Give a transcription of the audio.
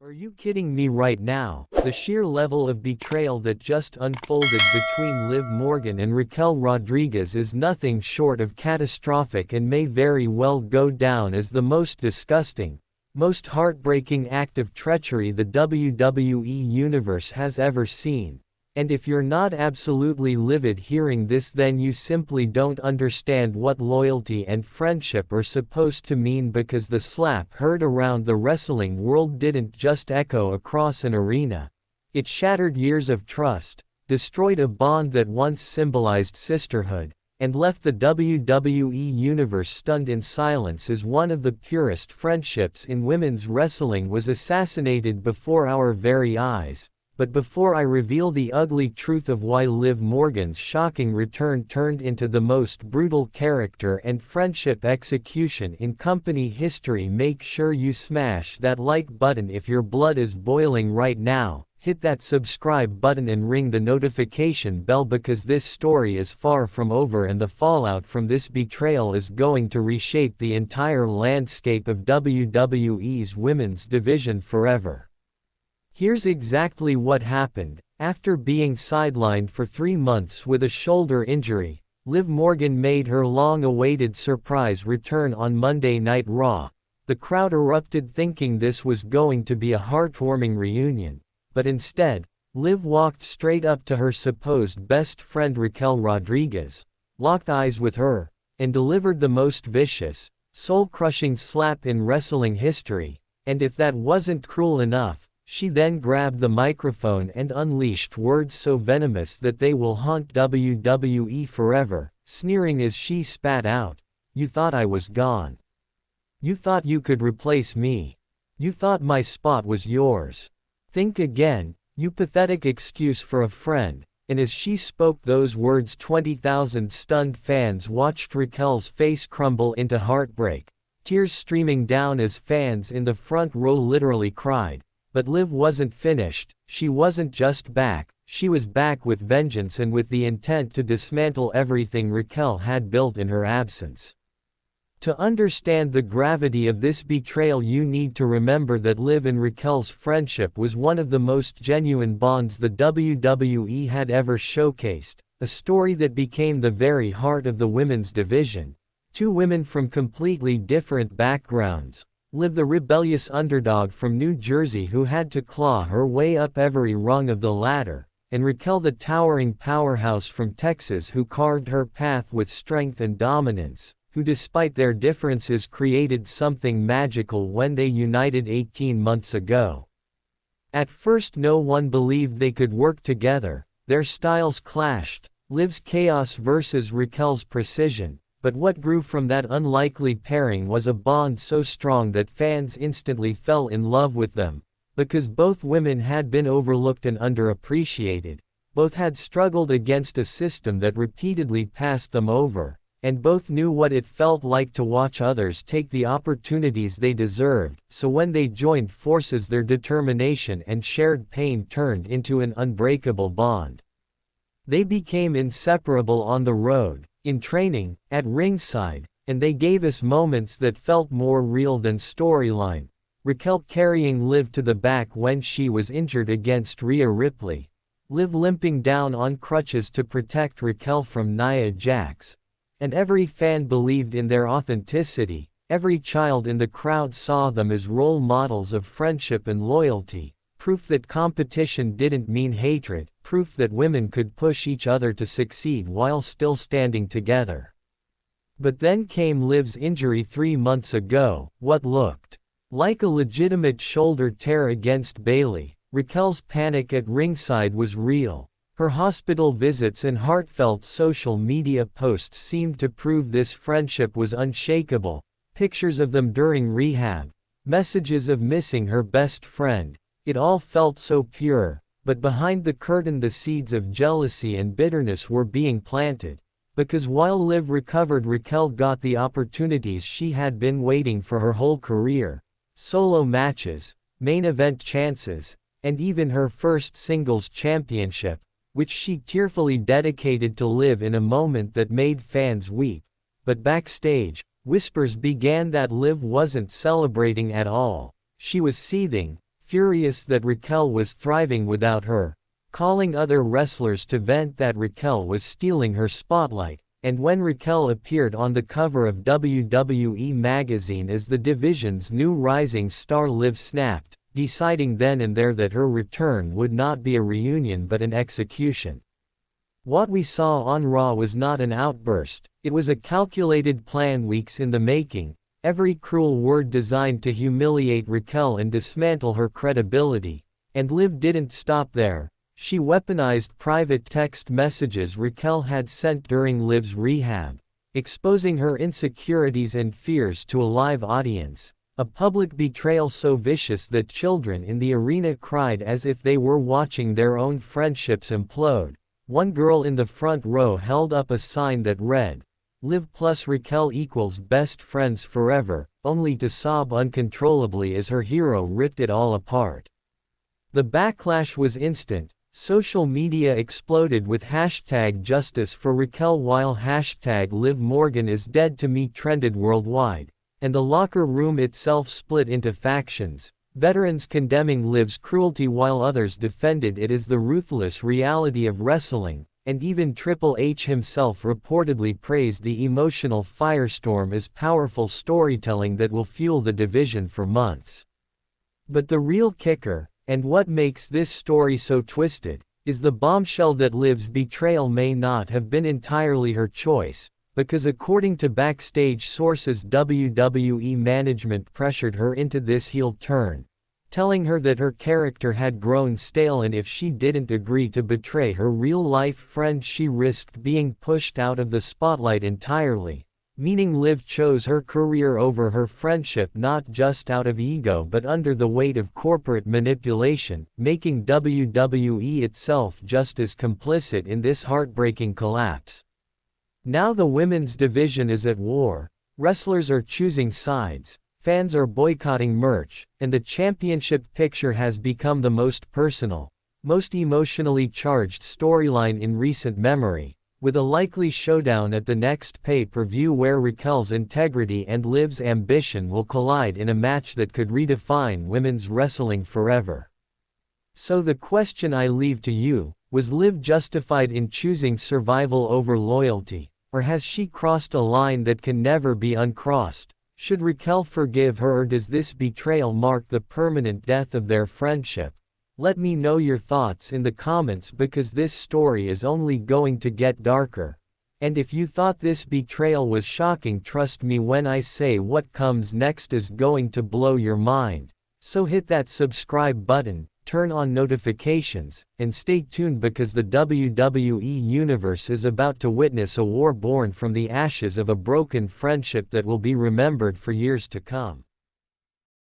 Are you kidding me right now? The sheer level of betrayal that just unfolded between Liv Morgan and Raquel Rodriguez is nothing short of catastrophic and may very well go down as the most disgusting, most heartbreaking act of treachery the WWE Universe has ever seen. And if you're not absolutely livid hearing this, then you simply don't understand what loyalty and friendship are supposed to mean, because the slap heard around the wrestling world didn't just echo across an arena. It shattered years of trust, destroyed a bond that once symbolized sisterhood, and left the WWE Universe stunned in silence as one of the purest friendships in women's wrestling was assassinated before our very eyes. But before I reveal the ugly truth of why Liv Morgan's shocking return turned into the most brutal character and friendship execution in company history, make sure you smash that like button if your blood is boiling right now, hit that subscribe button and ring the notification bell, because this story is far from over and the fallout from this betrayal is going to reshape the entire landscape of WWE's women's division forever. Here's exactly what happened. After being sidelined for 3 months with a shoulder injury, Liv Morgan made her long-awaited surprise return on Monday Night Raw. The crowd erupted thinking this was going to be a heartwarming reunion, but instead, Liv walked straight up to her supposed best friend Raquel Rodriguez, locked eyes with her, and delivered the most vicious, soul-crushing slap in wrestling history. And if that wasn't cruel enough, she then grabbed the microphone and unleashed words so venomous that they will haunt WWE forever, sneering as she spat out, "You thought I was gone. You thought you could replace me. You thought my spot was yours. Think again, you pathetic excuse for a friend." And as she spoke those words, 20,000 stunned fans watched Raquel's face crumble into heartbreak, tears streaming down as fans in the front row literally cried. But Liv wasn't finished. She wasn't just back, she was back with vengeance and with the intent to dismantle everything Raquel had built in her absence. To understand the gravity of this betrayal, you need to remember that Liv and Raquel's friendship was one of the most genuine bonds the WWE had ever showcased, a story that became the very heart of the women's division. Two women from completely different backgrounds. Liv, the rebellious underdog from New Jersey who had to claw her way up every rung of the ladder, and Raquel, the towering powerhouse from Texas who carved her path with strength and dominance, who despite their differences created something magical when they united 18 months ago. At first no one believed they could work together, their styles clashed, Liv's chaos versus Raquel's precision. But what grew from that unlikely pairing was a bond so strong that fans instantly fell in love with them. Because both women had been overlooked and underappreciated, both had struggled against a system that repeatedly passed them over, and both knew what it felt like to watch others take the opportunities they deserved. So when they joined forces, their determination and shared pain turned into an unbreakable bond. They became inseparable on the road, in training, at ringside, and they gave us moments that felt more real than storyline. Raquel carrying Liv to the back when she was injured against Rhea Ripley. Liv limping down on crutches to protect Raquel from Nia Jax. And every fan believed in their authenticity, every child in the crowd saw them as role models of friendship and loyalty. Proof that competition didn't mean hatred, proof that women could push each other to succeed while still standing together. But then came Liv's injury 3 months ago, what looked like a legitimate shoulder tear against Bayley. Raquel's panic at ringside was real. Her hospital visits and heartfelt social media posts seemed to prove this friendship was unshakable. Pictures of them during rehab, messages of missing her best friend. It all felt so pure, but behind the curtain the seeds of jealousy and bitterness were being planted. Because while Liv recovered, Raquel got the opportunities she had been waiting for her whole career. Solo matches, main event chances, and even her first singles championship, which she tearfully dedicated to Liv in a moment that made fans weep. But backstage, whispers began that Liv wasn't celebrating at all. She was seething, furious that Raquel was thriving without her, calling other wrestlers to vent that Raquel was stealing her spotlight. And when Raquel appeared on the cover of WWE magazine as the division's new rising star, Liv snapped, deciding then and there that her return would not be a reunion but an execution. What we saw on Raw was not an outburst, it was a calculated plan, weeks in the making, every cruel word designed to humiliate Raquel and dismantle her credibility. And Liv didn't stop there. She weaponized private text messages Raquel had sent during Liv's rehab, exposing her insecurities and fears to a live audience. A public betrayal so vicious that children in the arena cried as if they were watching their own friendships implode. One girl in the front row held up a sign that read, "Liv plus Raquel equals best friends forever," only to sob uncontrollably as her hero ripped it all apart. The backlash was instant. Social media exploded with hashtag justice for Raquel while hashtag Liv Morgan is dead to me trended worldwide, and the locker room itself split into factions, veterans condemning Liv's cruelty while others defended it as the ruthless reality of wrestling, and even Triple H himself reportedly praised the emotional firestorm as powerful storytelling that will fuel the division for months. But the real kicker, and what makes this story so twisted, is the bombshell that Liv's betrayal may not have been entirely her choice, because according to backstage sources, WWE management pressured her into this heel turn, telling her that her character had grown stale and if she didn't agree to betray her real-life friend she risked being pushed out of the spotlight entirely. Meaning Liv chose her career over her friendship not just out of ego but under the weight of corporate manipulation, making WWE itself just as complicit in this heartbreaking collapse. Now the women's division is at war, wrestlers are choosing sides, fans are boycotting merch, and the championship picture has become the most personal, most emotionally charged storyline in recent memory, with a likely showdown at the next pay-per-view where Raquel's integrity and Liv's ambition will collide in a match that could redefine women's wrestling forever. So the question I leave to you, was Liv justified in choosing survival over loyalty, or has she crossed a line that can never be uncrossed? Should Raquel forgive her, or does this betrayal mark the permanent death of their friendship? Let me know your thoughts in the comments because this story is only going to get darker. And if you thought this betrayal was shocking, trust me when I say what comes next is going to blow your mind. So hit that subscribe button, turn on notifications, and stay tuned because the WWE Universe is about to witness a war born from the ashes of a broken friendship that will be remembered for years to come.